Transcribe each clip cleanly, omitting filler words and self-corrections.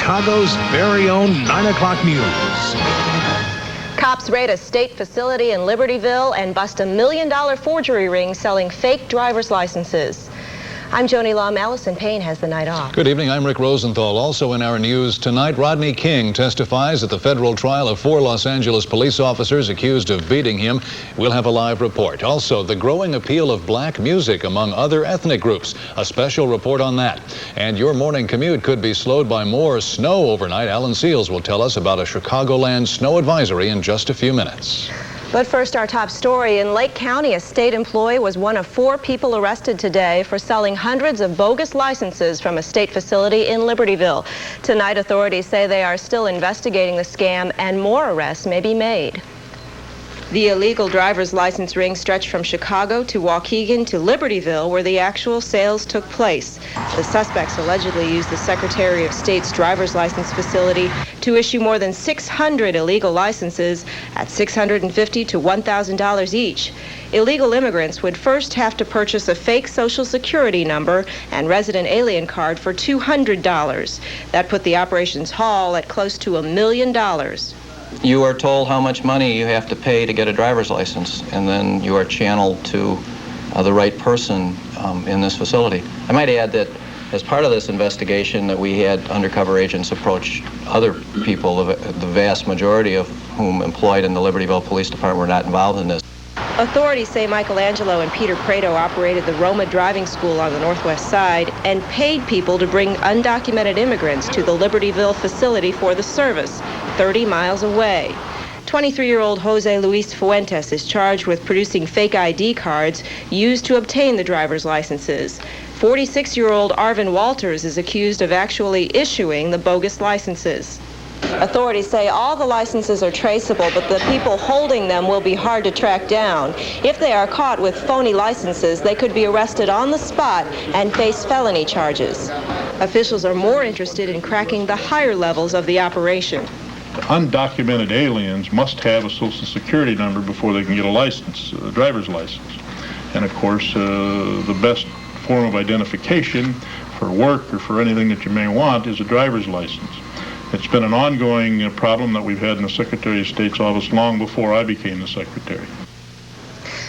Chicago's very own 9 o'clock news. Cops raid a state facility in Libertyville and bust $1 million forgery ring selling fake driver's licenses. I'm Joni Lum. Allison Payne has the night off. Good evening. I'm Rick Rosenthal. Also in our news tonight, Rodney King testifies at the federal trial of 4 Los Angeles police officers accused of beating him. We'll have a live report. Also, the growing appeal of black music among other ethnic groups. A special report on that. And your morning commute could be slowed by more snow overnight. Alan Seals will tell us about a Chicagoland snow advisory in just a few minutes. But first, our top story. In Lake County, a state employee was one of 4 people arrested today for selling hundreds of bogus licenses from a state facility in Libertyville. Tonight, authorities say they are still investigating the scam and more arrests may be made. The illegal driver's license ring stretched from Chicago to Waukegan to Libertyville, where the actual sales took place. The suspects allegedly used the Secretary of State's driver's license facility to issue more than 600 illegal licenses at $650 to $1,000 each. Illegal immigrants would first have to purchase a fake Social Security number and resident alien card for $200. That put the operations haul at close to $1 million. You are told how much money you have to pay to get a driver's license, and then you are channeled to the right person in this facility. I might add that as part of this investigation that we had undercover agents approach other people, the vast majority of whom employed in the Libertyville Police Department were not involved in this. Authorities say Michelangelo and Peter Prado operated the Roma driving school on the Northwest Side and paid people to bring undocumented immigrants to the Libertyville facility for the service, 30 miles away. 23-year-old Jose Luis Fuentes is charged with producing fake ID cards used to obtain the driver's licenses. 46-year-old Arvin Walters is accused of actually issuing the bogus licenses. Authorities say all the licenses are traceable, but the people holding them will be hard to track down. If they are caught with phony licenses, they could be arrested on the spot and face felony charges. Officials are more interested in cracking the higher levels of the operation. Undocumented aliens must have a Social Security number before they can get a license, a driver's license. And of course, the best form of identification for work or for anything that you may want is a driver's license. It's been an ongoing problem that we've had in the Secretary of State's office long before I became the Secretary.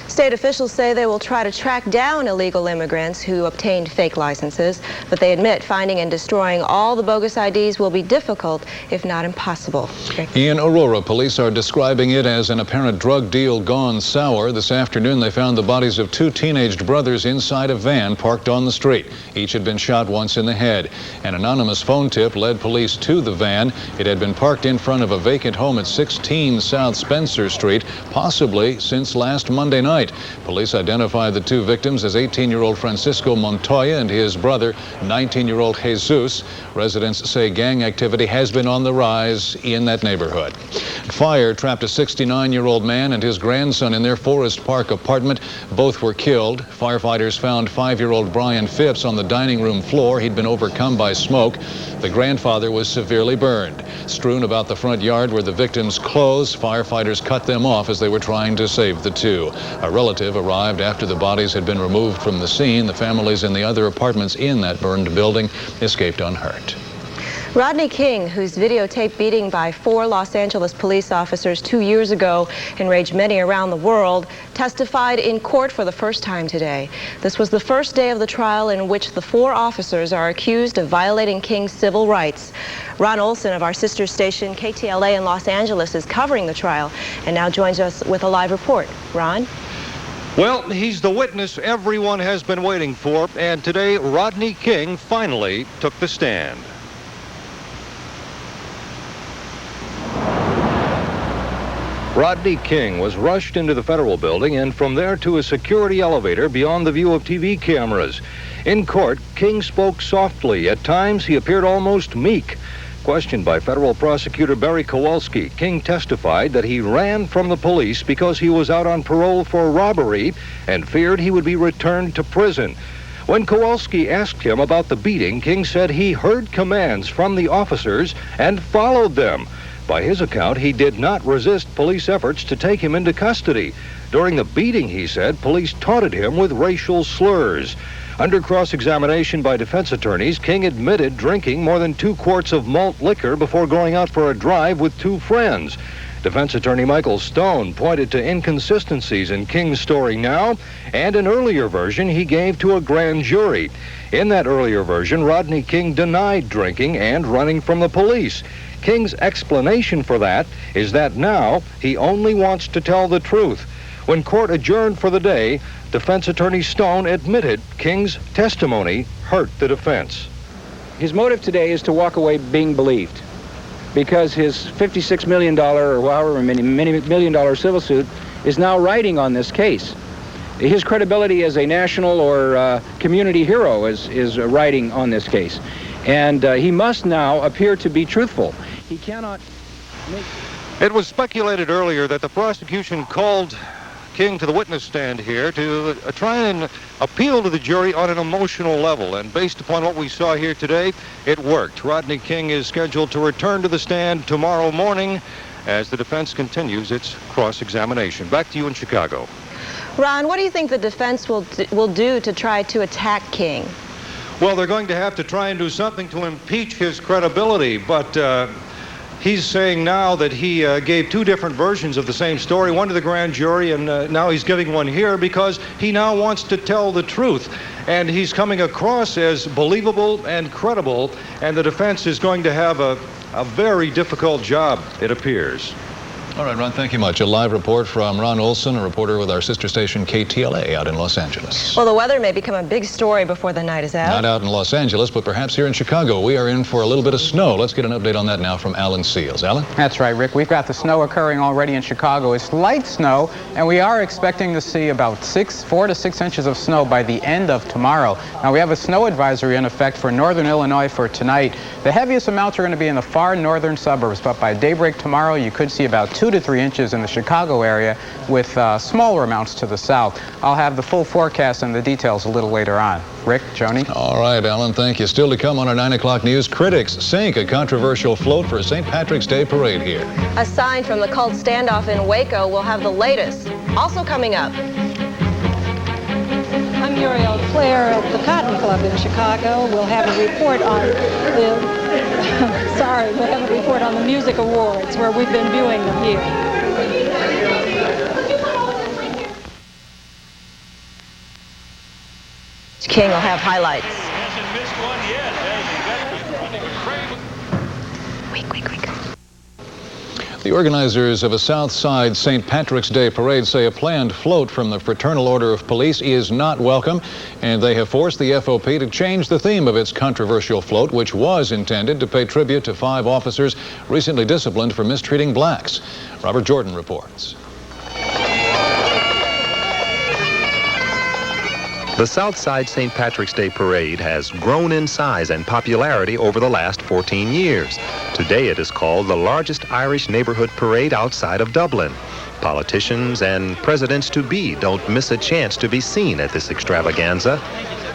State officials say they will try to track down illegal immigrants who obtained fake licenses, but they admit finding and destroying all the bogus IDs will be difficult, if not impossible. In Aurora, police are describing it as an apparent drug deal gone sour. This afternoon, they found the bodies of 2 teenaged brothers inside a van parked on the street. Each had been shot once in the head. An anonymous phone tip led police to the van. It had been parked in front of a vacant home at 16 South Spencer Street, possibly since last Monday night. Police identified the 2 victims as 18-year-old Francisco Montoya and his brother, 19-year-old Jesus. Residents say gang activity has been on the rise in that neighborhood. Fire trapped a 69-year-old man and his grandson in their Forest Park apartment. Both were killed. Firefighters found 5-year-old Brian Phipps on the dining room floor. He'd been overcome by smoke. The grandfather was severely burned. Strewn about the front yard were the victims' clothes. Firefighters cut them off as they were trying to save the 2. A relative arrived after the bodies had been removed from the scene. The families in the other apartments in that burned building escaped unhurt. Rodney King, whose videotaped beating by 4 Los Angeles police officers 2 years ago enraged many around the world, testified in court for the first time today. This was the first day of the trial in which the 4 officers are accused of violating King's civil rights. Ron Olson of our sister station KTLA in Los Angeles is covering the trial and now joins us with a live report. Ron? Well, he's the witness everyone has been waiting for, and today Rodney King finally took the stand. Rodney King was rushed into the federal building and from there to a security elevator beyond the view of TV cameras. In court, King spoke softly. At times, he appeared almost meek. Questioned by federal prosecutor Barry Kowalski, King testified that he ran from the police because he was out on parole for robbery and feared he would be returned to prison. When Kowalski asked him about the beating, King said he heard commands from the officers and followed them. By his account, he did not resist police efforts to take him into custody. During the beating, he said, police taunted him with racial slurs. Under cross-examination by defense attorneys, King admitted drinking more than 2 quarts of malt liquor before going out for a drive with 2 friends. Defense attorney Michael Stone pointed to inconsistencies in King's story now and an earlier version he gave to a grand jury. In that earlier version, Rodney King denied drinking and running from the police. King's explanation for that is that now he only wants to tell the truth. When court adjourned for the day, defense attorney Stone admitted King's testimony hurt the defense. His motive today is to walk away being believed, because his $56 million or however many million dollar civil suit is now riding on this case. His credibility as a national or community hero is riding on this case. And he must now appear to be truthful. He cannot make... It was speculated earlier that the prosecution called King to the witness stand here to try and appeal to the jury on an emotional level. And based upon what we saw here today, it worked. Rodney King is scheduled to return to the stand tomorrow morning as the defense continues its cross-examination. Back to you in Chicago. Ron, what do you think the defense will do to try to attack King? Well, they're going to have to try and do something to impeach his credibility, but he's saying now that he gave 2 different versions of the same story, one to the grand jury, and now he's giving one here because he now wants to tell the truth. And he's coming across as believable and credible, and the defense is going to have a very difficult job, it appears. All right, Ron, thank you much. A live report from Ron Olson, a reporter with our sister station KTLA out in Los Angeles. Well, the weather may become a big story before the night is out. Not out in Los Angeles, but perhaps here in Chicago. We are in for a little bit of snow. Let's get an update on that now from Alan Seals. Alan? That's right, Rick. We've got the snow occurring already in Chicago. It's light snow, and we are expecting to see about 4 to 6 inches of snow by the end of tomorrow. Now, we have a snow advisory in effect for northern Illinois for tonight. The heaviest amounts are going to be in the far northern suburbs, but by daybreak tomorrow, you could see about 2 to 3 inches in the Chicago area with smaller amounts to the south. I'll have the full forecast and the details a little later on. Rick, Joni? All right, Alan, thank you. Still to come on our 9 o'clock news, critics sink a controversial float for a St. Patrick's Day parade here. A sign from the cult standoff in Waco will have the latest. Also coming up. I'm Muriel Claire at the Cotton Club in Chicago. We'll have a report on the we'll have a report on the music awards where we've been viewing them here. King will have highlights. The organizers of a South Side St. Patrick's Day parade say a planned float from the Fraternal Order of Police is not welcome, and they have forced the FOP to change the theme of its controversial float, which was intended to pay tribute to 5 officers recently disciplined for mistreating blacks. Robert Jordan reports. The Southside St. Patrick's Day Parade has grown in size and popularity over the last 14 years. Today it is called the largest Irish neighborhood parade outside of Dublin. Politicians and presidents-to-be don't miss a chance to be seen at this extravaganza.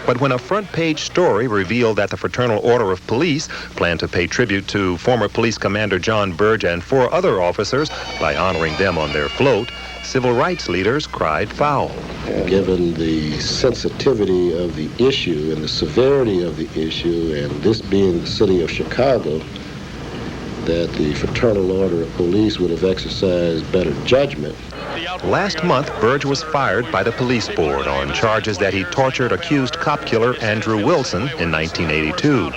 But when a front-page story revealed that the Fraternal Order of Police planned to pay tribute to former police commander John Burge and 4 other officers by honoring them on their float, civil rights leaders cried foul. Given the sensitivity of the issue and the severity of the issue, and this being the city of Chicago, that the Fraternal Order of Police would have exercised better judgment. Last month, Burge was fired by the police board on charges that he tortured accused cop killer Andrew Wilson in 1982.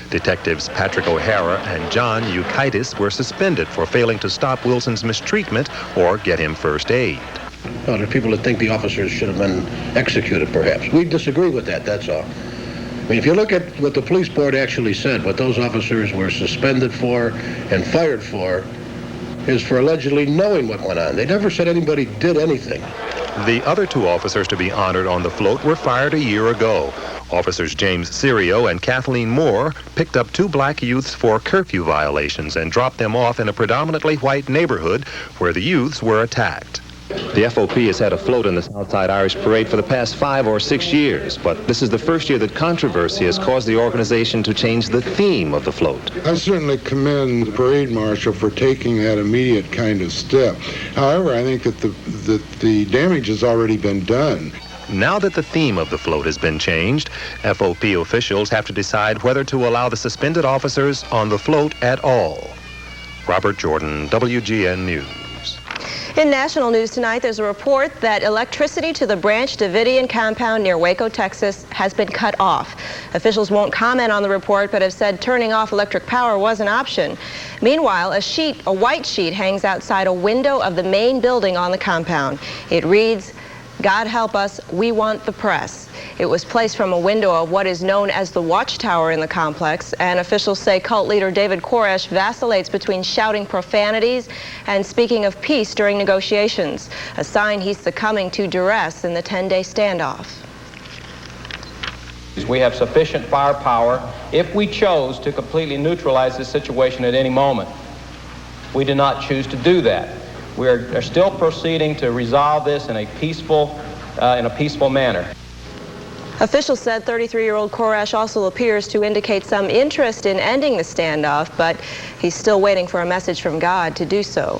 Detectives Patrick O'Hara and John Eukaitis were suspended for failing to stop Wilson's mistreatment or get him first aid. Well, there are people that think the officers should have been executed, perhaps. We disagree with that, that's all. I mean, if you look at what the police board actually said, what those officers were suspended for and fired for is for allegedly knowing what went on. They never said anybody did anything. The other 2 officers to be honored on the float were fired a year ago. Officers James Serio and Kathleen Moore picked up 2 black youths for curfew violations and dropped them off in a predominantly white neighborhood where the youths were attacked. The FOP has had a float in the Southside Irish Parade for the past 5 or 6 years, but this is the first year that controversy has caused the organization to change the theme of the float. I certainly commend the parade marshal for taking that immediate kind of step. However, I think that the damage has already been done. now that the theme of the float has been changed, FOP officials have to decide whether to allow the suspended officers on the float at all. Robert Jordan, WGN News. In national news tonight, there's a report that electricity to the Branch Davidian compound near Waco, Texas, has been cut off. Officials won't comment on the report, but have said turning off electric power was an option. Meanwhile, a white sheet hangs outside a window of the main building on the compound. It reads, "God help us, we want the press." It was placed from a window of what is known as the watchtower in the complex, and officials say cult leader David Koresh vacillates between shouting profanities and speaking of peace during negotiations, a sign he's succumbing to duress in the 10-day standoff. We have sufficient firepower if we chose to completely neutralize this situation at any moment. We did not choose to do that. We are still proceeding to resolve this in a peaceful manner. Officials said 33-year-old Koresh also appears to indicate some interest in ending the standoff, but he's still waiting for a message from God to do so.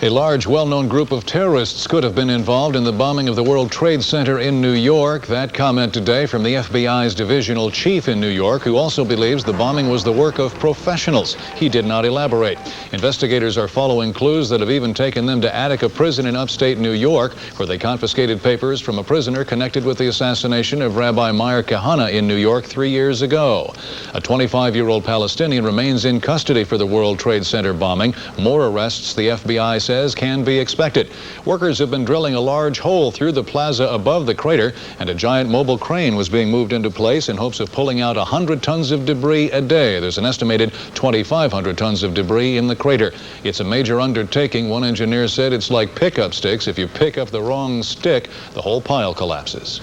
A large, well-known group of terrorists could have been involved in the bombing of the World Trade Center in New York. That comment today from the FBI's divisional chief in New York, who also believes the bombing was the work of professionals. He did not elaborate. Investigators are following clues that have even taken them to Attica Prison in upstate New York, where they confiscated papers from a prisoner connected with the assassination of Rabbi Meir Kahane in New York 3 years ago. A 25-year-old Palestinian remains in custody for the World Trade Center bombing. More arrests, the FBI says, can be expected. Workers have been drilling a large hole through the plaza above the crater, and a giant mobile crane was being moved into place in hopes of pulling out 100 tons of debris a day. There's an estimated 2,500 tons of debris in the crater. It's a major undertaking. One engineer said it's like pickup sticks. If you pick up the wrong stick, the whole pile collapses.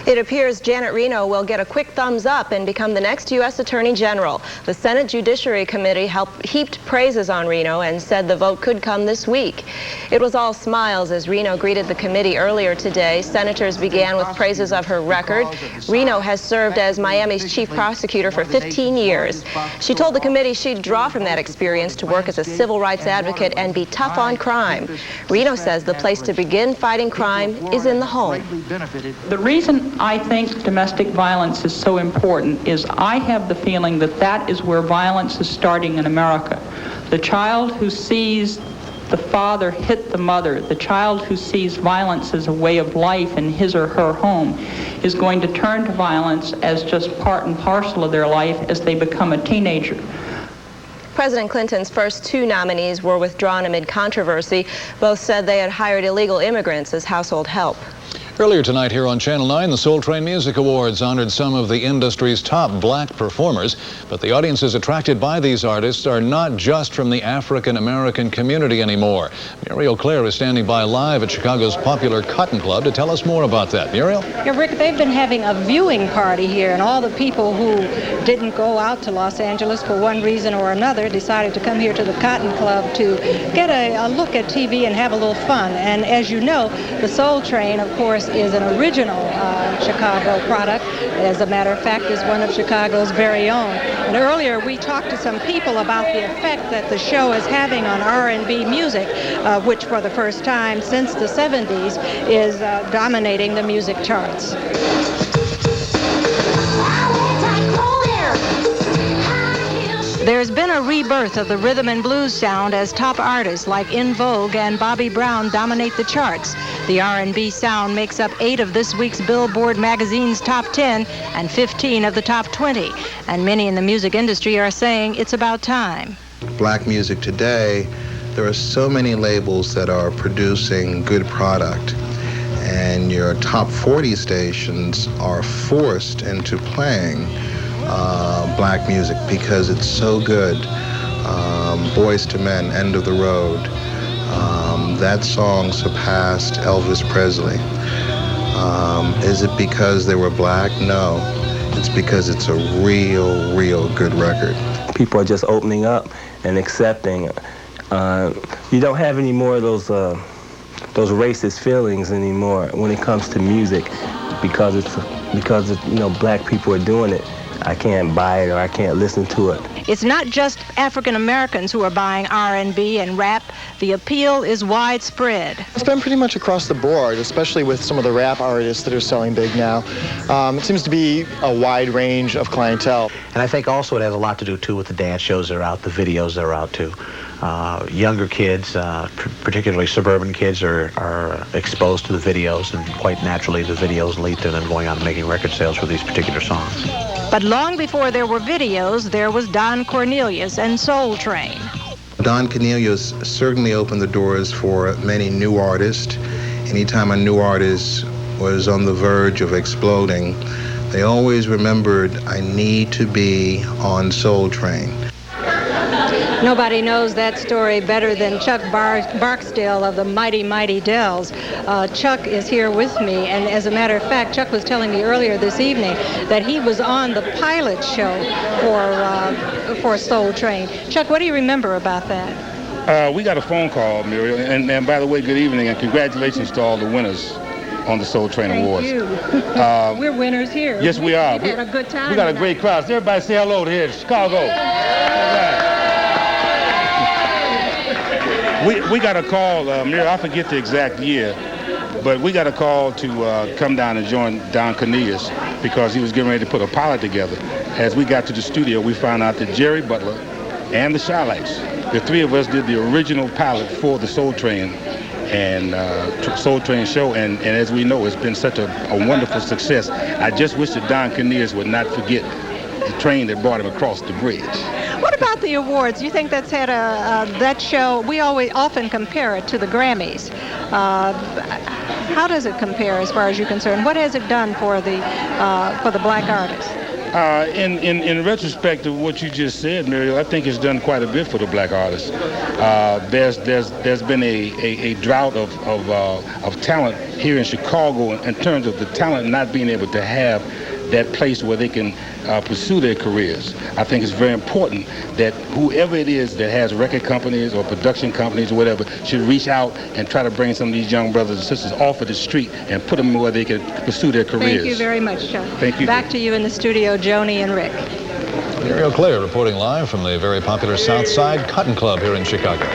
It appears Janet Reno will get a quick thumbs up and become the next U.S. Attorney General. The Senate Judiciary Committee heaped praises on Reno and said the vote could come this week. It was all smiles as Reno greeted the committee earlier today. Senators began with praises of her record. Reno has served as Miami's chief prosecutor for 15 years. She told the committee she'd draw from that experience to work as a civil rights advocate and be tough on crime. Reno says the place to begin fighting crime is in the home. The reason I think domestic violence is so important is I have the feeling that that is where violence is starting in America. The child who sees the father hit the mother, the child who sees violence as a way of life in his or her home, is going to turn to violence as just part and parcel of their life as they become a teenager. President Clinton's first two nominees were withdrawn amid controversy. Both said they had hired illegal immigrants as household help. Earlier tonight here on Channel 9, the Soul Train Music Awards honored some of the industry's top black performers, but the audiences attracted by these artists are not just from the African-American community anymore. Muriel Claire is standing by live at Chicago's popular Cotton Club to tell us more about that. Muriel? Yeah, Rick, they've been having a viewing party here, and all the people who didn't go out to Los Angeles for one reason or another decided to come here to the Cotton Club to get a look at TV and have a little fun. And as you know, the Soul Train, of course, is an original Chicago product. As a matter of fact, is one of Chicago's very own. And earlier we talked to some people about the effect that the show is having on R&B music, which for the first time since the 70s is dominating the music charts. There's been a rebirth of the rhythm and blues sound as top artists like In Vogue and Bobby Brown dominate the charts. The R&B sound makes up 8 of this week's Billboard magazine's top 10 and 15 of the top 20. And many in the music industry are saying it's about time. Black music today, there are so many labels that are producing good product. And your top 40 stations are forced into playing black music because it's so good. Boys to Men, End of the Road. That song surpassed Elvis Presley. Is it because they were black? No. It's because it's a real good record. People are just opening up and accepting. You don't have any more of those racist feelings anymore when it comes to music because it's black people are doing it. I can't buy it or I can't listen to it. It's not just African Americans who are buying R&B and rap. The appeal is widespread. It's been pretty much across the board, especially with some of the rap artists that are selling big now. It seems to be a wide range of clientele. And I think also it has a lot to do, too, with the dance shows that are out, the videos that are out, too. Younger kids, particularly suburban kids, are exposed to the videos, and quite naturally the videos lead to them going out and making record sales for these particular songs. But long before there were videos, there was Don Cornelius and Soul Train. Don Cornelius certainly opened the doors for many new artists. Anytime a new artist was on the verge of exploding, they always remembered, I need to be on Soul Train. Nobody knows that story better than Chuck Barksdale of the Mighty Mighty Dells. Chuck is here with me, and as a matter of fact, Chuck was telling me earlier this evening that he was on the pilot show for Soul Train. Chuck, what do you remember about that? We got a phone call, Muriel, and by the way, good evening, and congratulations to all the winners on the Soul Train Awards. Thank you. We're winners here. Yes, we are. We've had a good time. We got a great crowd. So everybody say hello to here in Chicago. All right. We got a call, Muriel, I forget the exact year, but we got a call to come down and join Don Cornelius because he was getting ready to put a pilot together. As we got to the studio, we found out that Jerry Butler and the Shylights, the three of us did the original pilot for the Soul Train and Soul Train show, and as we know, it's been such a wonderful success. I just wish that Don Cornelius would not forget the train that brought him across the bridge. What about the awards? You think that's had that show? We often compare it to the Grammys. How does it compare, as far as you're concerned? What has it done for the black artists? In retrospect of what you just said, Muriel, I think it's done quite a bit for the black artists. There's been a drought of talent here in Chicago in terms of the talent not being able to have that place where they can pursue their careers. I think it's very important that whoever it is that has record companies or production companies or whatever should reach out and try to bring some of these young brothers and sisters off of the street and put them where they can pursue their careers. Thank you very much, Chuck. Thank you. Back to you in the studio, Joni and Rick. Muriel Claire reporting live from the very popular South Side Cotton Club here in Chicago.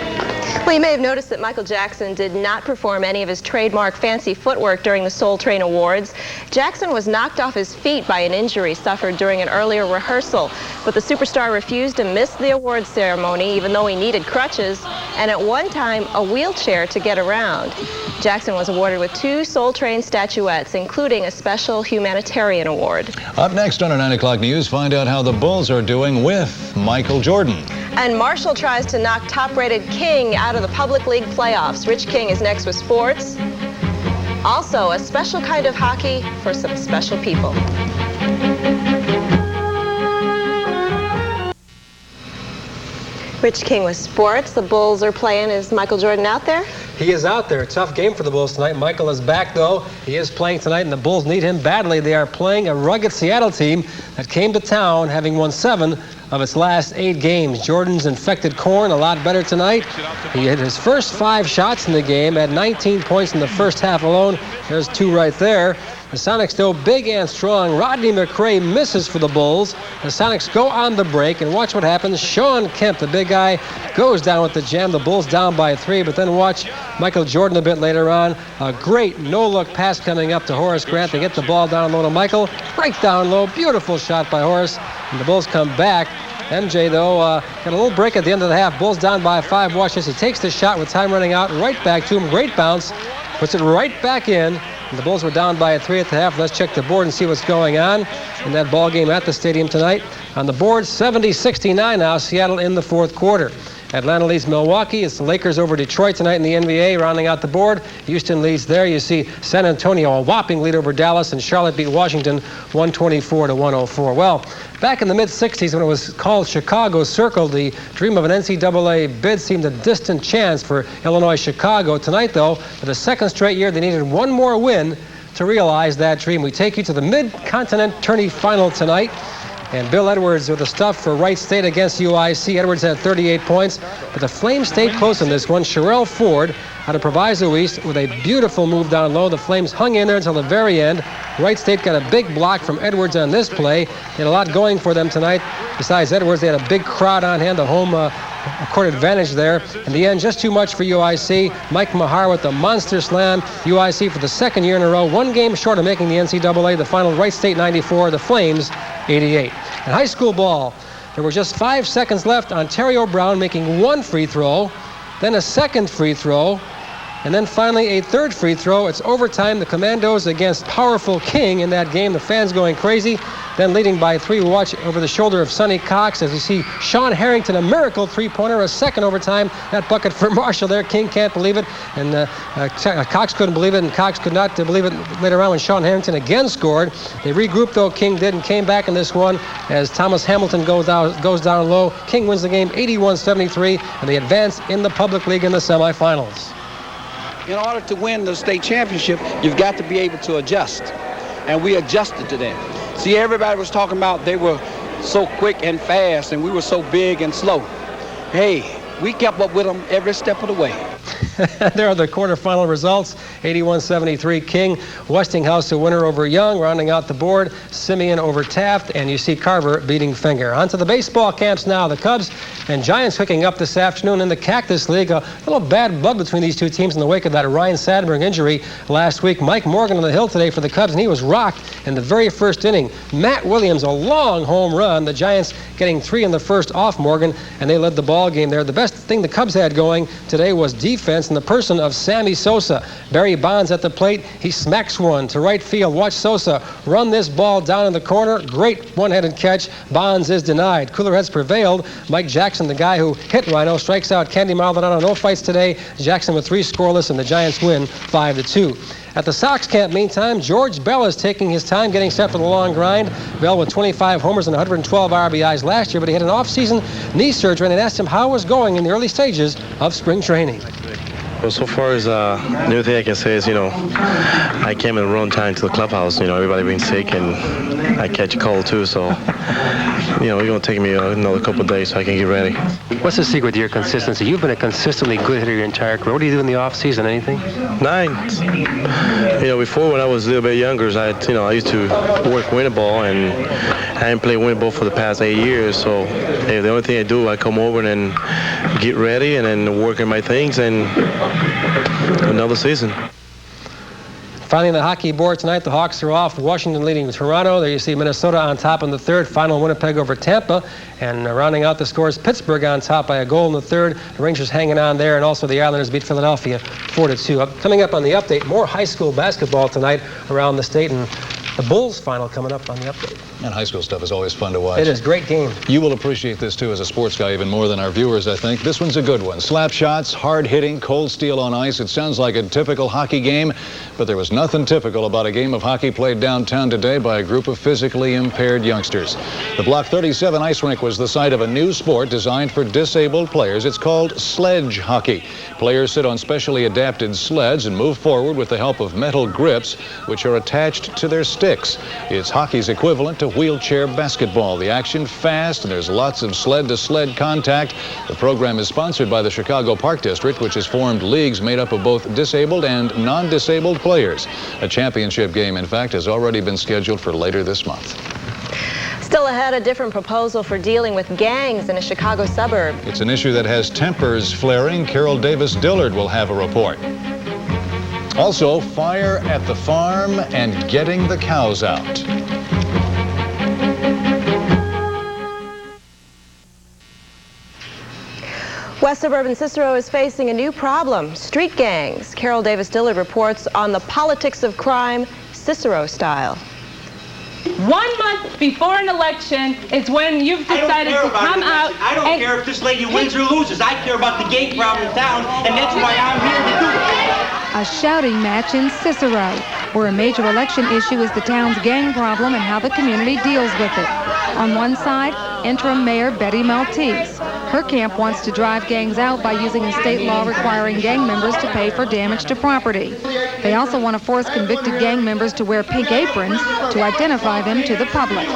Well, you may have noticed that Michael Jackson did not perform any of his trademark fancy footwork during the Soul Train Awards. Jackson was knocked off his feet by an injury suffered during an earlier rehearsal, but the superstar refused to miss the awards ceremony even though he needed crutches and at one time a wheelchair to get around. Jackson was awarded with 2 Soul Train statuettes, including a special humanitarian award. Up next on our 9 o'clock news, find out how the Bulls are doing with Michael Jordan. And Marshall tries to knock top-rated King out of the Public League playoffs. Rich King is next with sports. Also, a special kind of hockey for some special people. Rich King with sports. The Bulls are playing. Is Michael Jordan out there? He is out there. Tough game for the Bulls tonight. Michael is back, though. He is playing tonight, and the Bulls need him badly. They are playing a rugged Seattle team that came to town having won 7 of its last 8 games. Jordan's infected corn a lot better tonight. He hit his first 5 shots in the game, had 19 points in the first half alone. There's 2 right there. The Sonics, though, big and strong. Rodney McRae misses for the Bulls. The Sonics go on the break, and watch what happens. Sean Kemp, the big guy, goes down with the jam. The Bulls down by 3, but then watch Michael Jordan a bit later on. A great no-look pass coming up to Horace Grant. They get the ball down low to Michael. Right down low. Beautiful shot by Horace. And the Bulls come back. MJ, though, got a little break at the end of the half. Bulls down by 5. Watch this. He takes the shot with time running out. Right back to him. Great bounce. Puts it right back in. And the Bulls were down by 3 at the half. Let's check the board and see what's going on in that ball game at the stadium tonight. On the board, 70-69 now. Seattle in the 4th quarter. Atlanta leads Milwaukee. It's the Lakers over Detroit tonight in the NBA, rounding out the board. Houston leads there. You see San Antonio, a whopping lead over Dallas, and Charlotte beat Washington 124-104. Well, back in the mid-'60s when it was called Chicago Circle, the dream of an NCAA bid seemed a distant chance for Illinois Chicago. Tonight, though, for the 2nd straight year, they needed one more win to realize that dream. We take you to the Mid-Continent Tourney Final tonight. And Bill Edwards with the stuff for Wright State against UIC. Edwards had 38 points, but the Flames stayed close in this one. Sherelle Ford out of Proviso East with a beautiful move down low. The Flames hung in there until the very end. Wright State got a big block from Edwards on this play. They had a lot going for them tonight. Besides Edwards, they had a big crowd on hand, the home court advantage there. In the end, just too much for UIC. Mike Mahar with the monster slam. UIC for the second year in a row, one game short of making the NCAA. The final, Wright State 94, the Flames 88. In high school ball, there were just 5 seconds left. Ontario Brown making one free throw, then a second free throw, and then finally a third free throw. It's overtime. The Commandos against powerful King in that game. The fans going crazy. Then leading by 3. We watch over the shoulder of Sonny Cox as we see Sean Harrington, a miracle three-pointer, a second overtime. That bucket for Marshall there. King can't believe it. And Cox couldn't believe it, and Cox could not believe it later on when Sean Harrington again scored. They regrouped, though, King did, and came back in this one as Thomas Hamilton goes down low. King wins the game 81-73, and they advance in the Public League in the semifinals. In order to win the state championship, you've got to be able to adjust. And we adjusted to that. See, everybody was talking about they were so quick and fast, and we were so big and slow. Hey, we kept up with them every step of the way. There are the quarterfinal results. 81-73 King. Westinghouse a winner over Young, rounding out the board. Simeon over Taft, and you see Carver beating Finger. On to the baseball camps now. The Cubs and Giants hooking up this afternoon in the Cactus League. A little bad blood between these two teams in the wake of that Ryan Sandberg injury last week. Mike Morgan on the hill today for the Cubs, and he was rocked in the very first inning. Matt Williams, a long home run. The Giants getting 3 in the first off Morgan, and they led the ball game there. The best thing the Cubs had going today was defense in the person of Sammy Sosa. Barry Bonds at the plate. He smacks one to right field. Watch Sosa run this ball down in the corner. Great one-handed catch. Bonds is denied. Cooler heads prevailed. Mike Jackson, the guy who hit Rhino, strikes out Candy Maldonado. No fights today. Jackson with 3 scoreless, and the Giants win 5-2. At the Sox camp, meantime, George Bell is taking his time getting set for the long grind. Bell with 25 homers and 112 RBIs last year, but he had an off-season knee surgery, and asked him how it was going in the early stages of spring training. Well, so far as the only thing I can say is, I came in the wrong time to the clubhouse. Everybody being sick, and I catch a cold too. So, it's going to take me another couple of days so I can get ready. What's the secret to your consistency? You've been a consistently good hitter your entire career. What do you do in the off season? Anything? 9. Before when I was a little bit younger, I used to work winter ball, and I haven't played winter ball for the past 8 years. So, the only thing I do, I come over and then get ready, and then work on my things, and another season. Finally, on the hockey board tonight, the Hawks are off. Washington leading Toronto. There you see Minnesota on top in the third. Final Winnipeg over Tampa. And rounding out the scores, Pittsburgh on top by a goal in the third. The Rangers hanging on there. And also the Islanders beat Philadelphia 4-2. Coming up on the update, more high school basketball tonight around the state. And the Bulls final coming up on the update. And high school stuff is always fun to watch. It is. Great game. You will appreciate this, too, as a sports guy, even more than our viewers, I think. This one's a good one. Slap shots, hard hitting, cold steel on ice. It sounds like a typical hockey game, but there was nothing typical about a game of hockey played downtown today by a group of physically impaired youngsters. The Block 37 ice rink was the site of a new sport designed for disabled players. It's called sledge hockey. Players sit on specially adapted sleds and move forward with the help of metal grips, which are attached to their sticks. It's hockey's equivalent to wheelchair basketball. The action fast, and there's lots of sled-to-sled contact. The program is sponsored by the Chicago Park District, which has formed leagues made up of both disabled and non-disabled players. A championship game, in fact, has already been scheduled for later this month. Still ahead, a different proposal for dealing with gangs in a Chicago suburb. It's an issue that has tempers flaring. Carol Davis Dillard will have a report. Also, fire at the farm and getting the cows out. West suburban Cicero is facing a new problem, street gangs. Carol Davis Dillard reports on the politics of crime, Cicero style. 1 month before an election is when you've decided to come out. I don't care if this lady wins or loses. I care about the gang problem in town, and that's why I'm here to do it. A shouting match in Cicero, where a major election issue is the town's gang problem and how the community deals with it. On one side, interim Mayor Betty Maltese. Her camp wants to drive gangs out by using a state law requiring gang members to pay for damage to property. They also want to force convicted gang members to wear pink aprons to identify them to the public.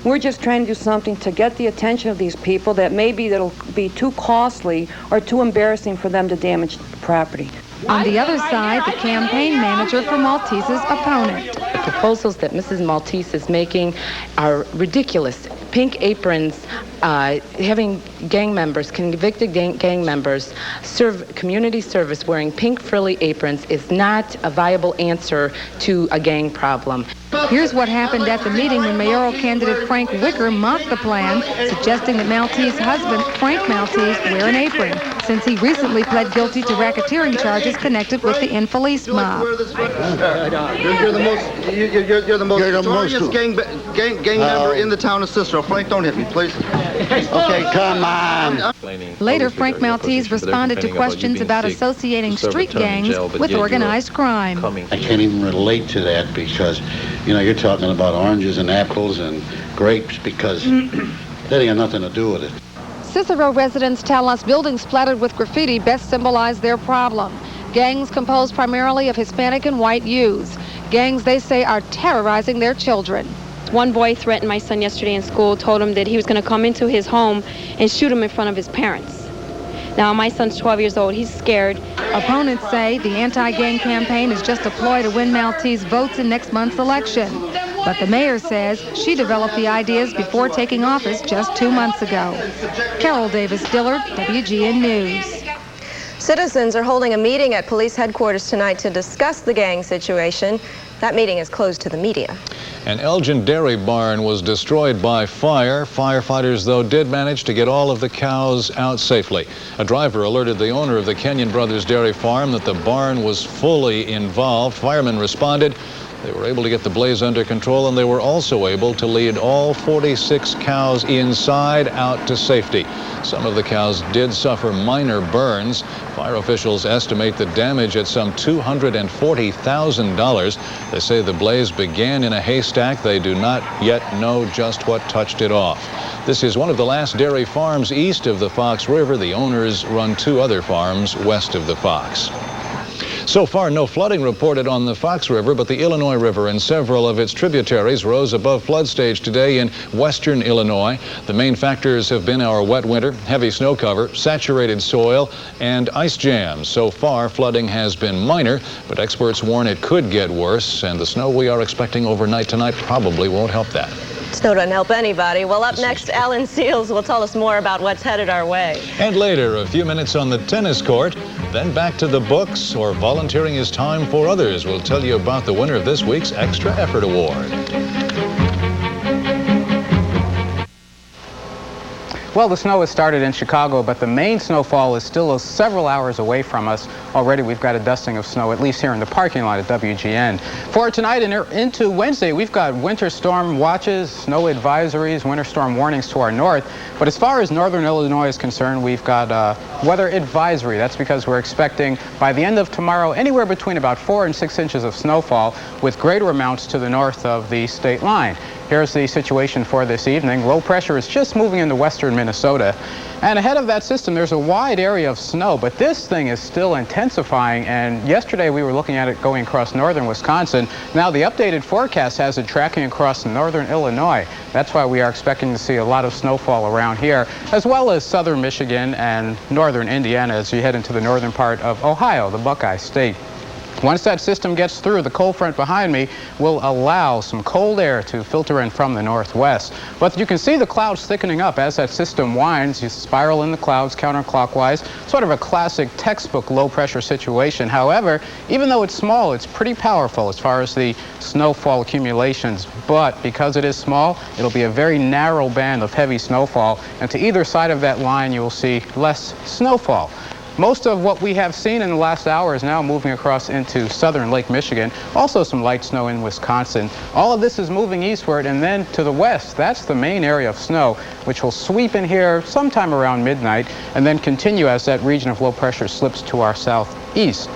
We're just trying to do something to get the attention of these people that maybe that'll be too costly or too embarrassing for them to damage the property. On the other side, the campaign manager for Maltese's opponent. The proposals that Mrs. Maltese is making are ridiculous. Pink aprons, having gang members, convicted gang members, serve community service wearing pink frilly aprons is not a viable answer to a gang problem. Here's what happened at the meeting when mayoral candidate Frank Wicker mocked the plan, suggesting that Maltese's husband, Frank Maltese, wear an apron, since he recently pled guilty to racketeering charges connected with the Infelice mob. You're the most notorious gang member in the town of Cicero. Frank, don't hit me, please. Okay, come on. Later, Frank Maltese responded to questions about associating street gangs with organized crime. I can't even relate to that because, you know, you're talking about oranges and apples and grapes because that ain't got nothing to do with it. Cicero residents tell us buildings splattered with graffiti best symbolize their problem. Gangs composed primarily of Hispanic and white youths. Gangs, they say, are terrorizing their children. One boy threatened my son yesterday in school, told him that he was going to come into his home and shoot him in front of his parents. Now, my son's 12 years old. He's scared. Opponents say the anti-gang campaign is just a ploy to win Maltese votes in next month's election. But the mayor says she developed the ideas before taking office just 2 months ago. Carol Davis-Dillard, WGN News. Citizens are holding a meeting at police headquarters tonight to discuss the gang situation. That meeting is closed to the media. An Elgin dairy barn was destroyed by fire. Firefighters, though, did manage to get all of the cows out safely. A driver alerted the owner of the Kenyon Brothers Dairy Farm that the barn was fully involved. Firemen responded. They were able to get the blaze under control, and they were also able to lead all 46 cows inside out to safety. Some of the cows did suffer minor burns. Fire officials estimate the damage at some $240,000. They say the blaze began in a haystack. They do not yet know just what touched it off. This is one of the last dairy farms east of the Fox River. The owners run 2 other farms west of the Fox. So far, no flooding reported on the Fox River, but the Illinois River and several of its tributaries rose above flood stage today in western Illinois. The main factors have been our wet winter, heavy snow cover, saturated soil, and ice jams. So far, flooding has been minor, but experts warn it could get worse, and the snow we are expecting overnight tonight probably won't help that. Snow doesn't help anybody. Well, up next, Alan Seals will tell us more about what's headed our way. And later, a few minutes on the tennis court, then back to the books, or volunteering is time for others. We'll tell you about the winner of this week's Extra Effort Award. Well, the snow has started in Chicago, but the main snowfall is still several hours away from us. Already we've got a dusting of snow, at least here in the parking lot at WGN. For tonight and into Wednesday, we've got winter storm watches, snow advisories, winter storm warnings to our north. But as far as northern Illinois is concerned, we've got weather advisory. That's because we're expecting by the end of tomorrow anywhere between about 4 and 6 inches of snowfall, with greater amounts to the north of the state line. Here's the situation for this evening. Low pressure is just moving into western Minnesota. And ahead of that system, there's a wide area of snow, but this thing is still intensifying. And yesterday we were looking at it going across northern Wisconsin. Now the updated forecast has it tracking across northern Illinois. That's why we are expecting to see a lot of snowfall around here, as well as southern Michigan and northern Indiana as you head into the northern part of Ohio, the Buckeye State. Once that system gets through, the cold front behind me will allow some cold air to filter in from the northwest. But you can see the clouds thickening up as that system winds. You spiral in the clouds counterclockwise, sort of a classic textbook low pressure situation. However, even though it's small, it's pretty powerful as far as the snowfall accumulations. But because it is small, it'll be a very narrow band of heavy snowfall. And to either side of that line, you will see less snowfall. Most of what we have seen in the last hour is now moving across into southern Lake Michigan. Also some light snow in Wisconsin. All of this is moving eastward, and then to the west, that's the main area of snow, which will sweep in here sometime around midnight and then continue as that region of low pressure slips to our southeast.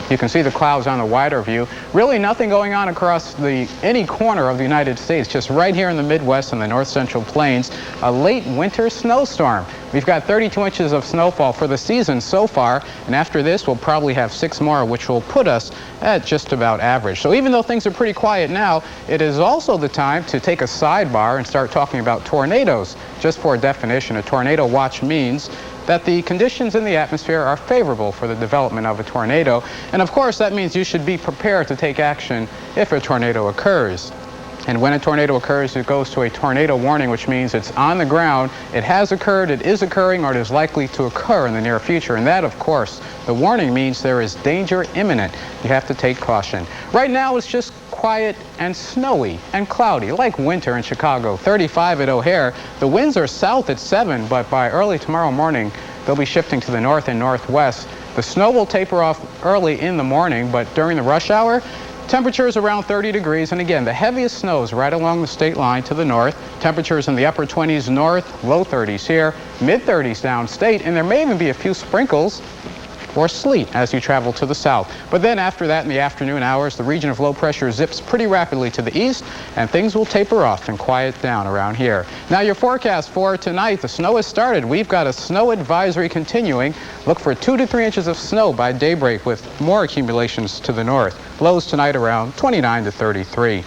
You can see the clouds on the wider view. Really nothing going on across any corner of the United States, just right here in the Midwest and the north central plains, a late winter snowstorm. We've got 32 inches of snowfall for the season so far, and after this we'll probably have 6 more, which will put us at just about average. So even though things are pretty quiet now, it is also the time to take a sidebar and start talking about tornadoes. Just for a definition, a tornado watch means that the conditions in the atmosphere are favorable for the development of a tornado. And of course, that means you should be prepared to take action if a tornado occurs. And when a tornado occurs, it goes to a tornado warning, which means it's on the ground, it has occurred, it is occurring, or it is likely to occur in the near future. And that, of course, the warning means there is danger imminent. You have to take caution. Right now, it's just quiet and snowy and cloudy, like winter in Chicago. 35 at O'Hare. The winds are south at 7, but by early tomorrow morning, they'll be shifting to the north and northwest. The snow will taper off early in the morning, but during the rush hour, temperatures around 30 degrees, and again, the heaviest snows right along the state line to the north. Temperatures in the upper 20s north, low 30s here, mid 30s downstate, and there may even be a few sprinkles or sleet as you travel to the south. But then after that, in the afternoon hours, the region of low pressure zips pretty rapidly to the east, and things will taper off and quiet down around here. Now your forecast for tonight, the snow has started. We've got a snow advisory continuing. Look for 2 to 3 inches of snow by daybreak with more accumulations to the north. Lows tonight around 29 to 33.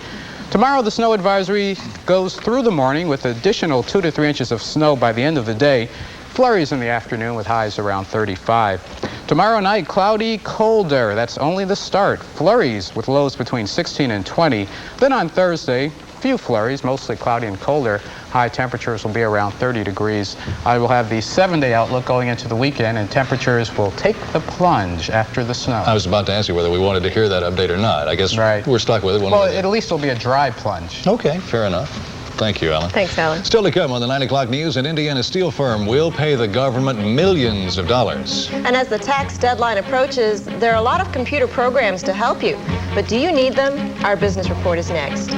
Tomorrow the snow advisory goes through the morning with additional 2 to 3 inches of snow by the end of the day. Flurries in the afternoon with highs around 35. Tomorrow night, cloudy, colder. That's only the start. Flurries with lows between 16 and 20. Then on Thursday, few flurries, mostly cloudy and colder. High temperatures will be around 30 degrees. I will have the 7-day outlook going into the weekend, and temperatures will take the plunge after the snow. I was about to ask you whether we wanted to hear that update or not. I guess we're stuck with it. Well, at least it'll be a dry plunge. Okay, fair enough. Thank you, Alan. Thanks, Alan. Still to come on the 9 o'clock news, an Indiana steel firm will pay the government millions of dollars. And as the tax deadline approaches, there are a lot of computer programs to help you. But do you need them? Our business report is next.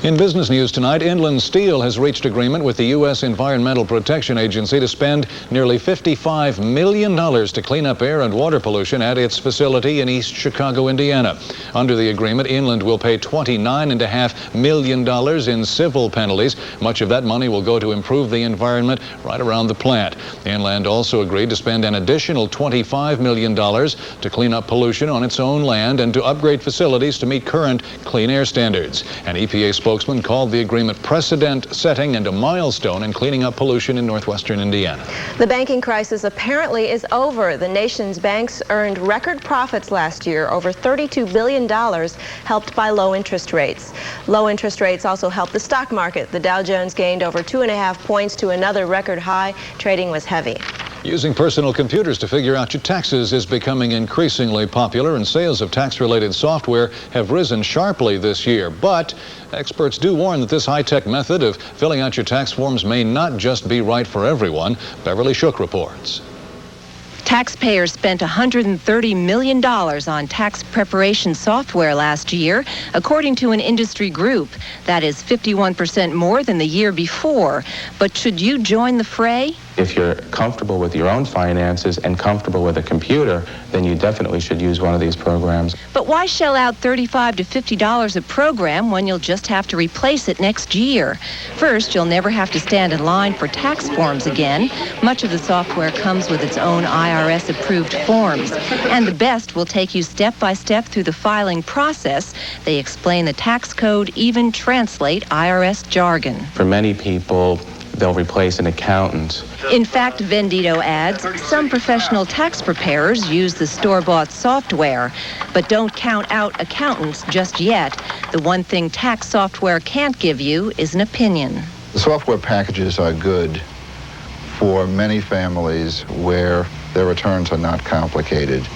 In business news tonight, Inland Steel has reached agreement with the U.S. Environmental Protection Agency to spend nearly $55 million to clean up air and water pollution at its facility in East Chicago, Indiana. Under the agreement, Inland will pay $29.5 million in civil penalties. Much of that money will go to improve the environment right around the plant. Inland also agreed to spend an additional $25 million to clean up pollution on its own land and to upgrade facilities to meet current clean air standards. An EPA spokesman called the agreement precedent-setting and a milestone in cleaning up pollution in northwestern Indiana. The banking crisis apparently is over. The nation's banks earned record profits last year, over $32 billion, helped by low interest rates. Low interest rates also helped the stock market. The Dow Jones gained over 2.5 points to another record high. Trading was heavy. Using personal computers to figure out your taxes is becoming increasingly popular, and sales of tax-related software have risen sharply this year. But experts do warn that this high-tech method of filling out your tax forms may not just be right for everyone. Beverly Shook reports. Taxpayers spent $130 million on tax preparation software last year, according to an industry group. That is 51% more than the year before. But should you join the fray? If you're comfortable with your own finances and comfortable with a computer, then you definitely should use one of these programs. But why shell out $35 to $50 a program when you'll just have to replace it next year? First, you'll never have to stand in line for tax forms again. Much of the software comes with its own IRS-approved forms. And the best will take you step by step through the filing process. They explain the tax code, even translate IRS jargon. For many people, they'll replace an accountant. In fact, Vendito adds, some professional tax preparers use the store-bought software, but don't count out accountants just yet. The one thing tax software can't give you is an opinion. The software packages are good for many families where their returns are not complicated.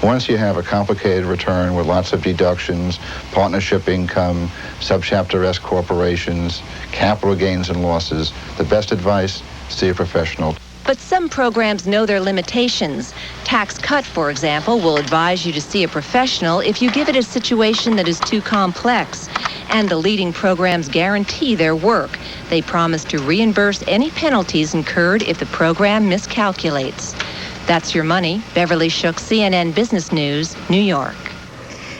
Once you have a complicated return with lots of deductions, partnership income, subchapter S corporations, capital gains and losses, the best advice, see a professional. But some programs know their limitations. Tax Cut, for example, will advise you to see a professional if you give it a situation that is too complex. and the leading programs guarantee their work. They promise to reimburse any penalties incurred if the program miscalculates. That's your money. Beverly Shook, CNN Business News, New York.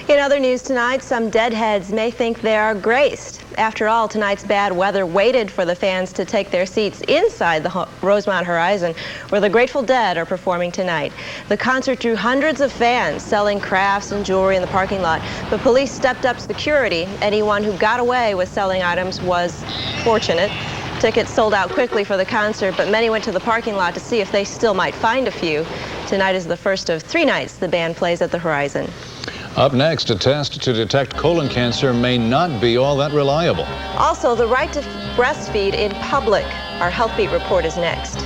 In other news tonight, some deadheads may think they are graced. After all, tonight's bad weather waited for the fans to take their seats inside the Rosemont Horizon, where the Grateful Dead are performing tonight. The concert drew hundreds of fans selling crafts and jewelry in the parking lot, but police stepped up security. Anyone who got away with selling items was fortunate. Tickets sold out quickly for the concert, but many went to the parking lot to see if they still might find a few. Tonight is the first of 3 nights the band plays at the Horizon. Up next, a test to detect colon cancer may not be all that reliable. Also, the right to breastfeed in public. Our Health Beat report is next.